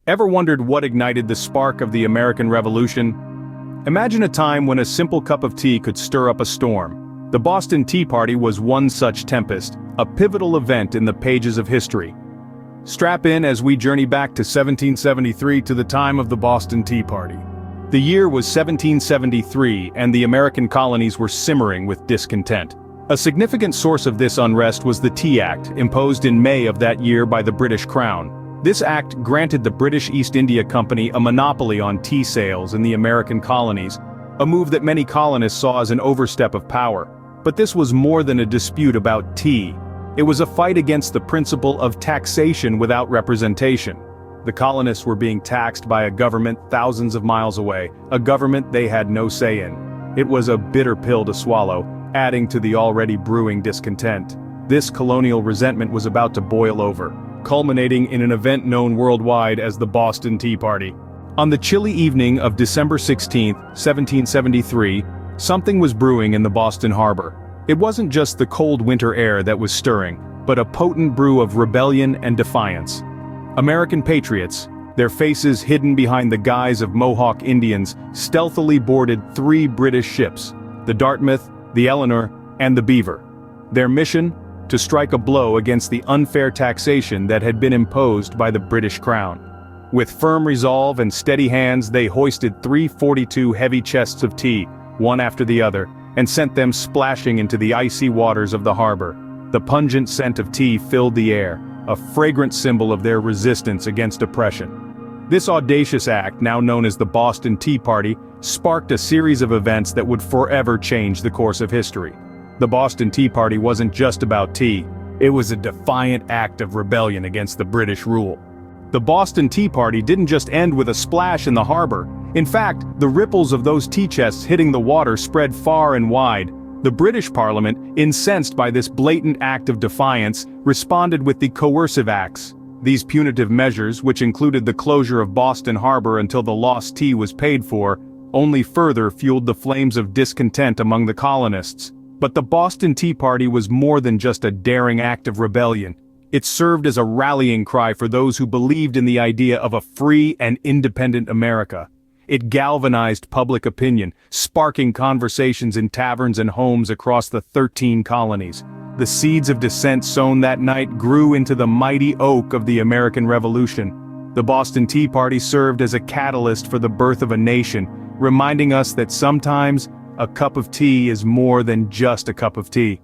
Ever wondered what ignited the spark of the American Revolution? Imagine a time when a simple cup of tea could stir up a storm. The Boston Tea Party was one such tempest, a pivotal event in the pages of history. Strap in as we journey back to 1773 to the time of the Boston Tea Party. The year was 1773 and the American colonies were simmering with discontent. A significant source of this unrest was the Tea Act, imposed in May of that year by the British Crown. This act granted the British East India Company a monopoly on tea sales in the American colonies, a move that many colonists saw as an overstep of power. But this was more than a dispute about tea. It was a fight against the principle of taxation without representation. The colonists were being taxed by a government thousands of miles away, a government they had no say in. It was a bitter pill to swallow, adding to the already brewing discontent. This colonial resentment was about to boil over, culminating in an event known worldwide as the Boston Tea Party. On the chilly evening of December 16, 1773, something was brewing in the Boston harbor. It wasn't just the cold winter air that was stirring, but a potent brew of rebellion and defiance. American patriots, their faces hidden behind the guise of Mohawk Indians, stealthily boarded 3 British ships, the Dartmouth, the Eleanor, and the Beaver. Their mission? To strike a blow against the unfair taxation that had been imposed by the British Crown. With firm resolve and steady hands, they hoisted 342 heavy chests of tea, one after the other, and sent them splashing into the icy waters of the harbor. The pungent scent of tea filled the air, a fragrant symbol of their resistance against oppression. This audacious act, now known as the Boston Tea Party, sparked a series of events that would forever change the course of history. The Boston Tea Party wasn't just about tea, it was a defiant act of rebellion against the British rule. The Boston Tea Party didn't just end with a splash in the harbor. In fact, the ripples of those tea chests hitting the water spread far and wide. The British Parliament, incensed by this blatant act of defiance, responded with the Coercive Acts. These punitive measures, which included the closure of Boston Harbor until the lost tea was paid for, only further fueled the flames of discontent among the colonists. But the Boston Tea Party was more than just a daring act of rebellion. It served as a rallying cry for those who believed in the idea of a free and independent America. It galvanized public opinion, sparking conversations in taverns and homes across the 13 colonies. The seeds of dissent sown that night grew into the mighty oak of the American Revolution. The Boston Tea Party served as a catalyst for the birth of a nation, reminding us that sometimes a cup of tea is more than just a cup of tea.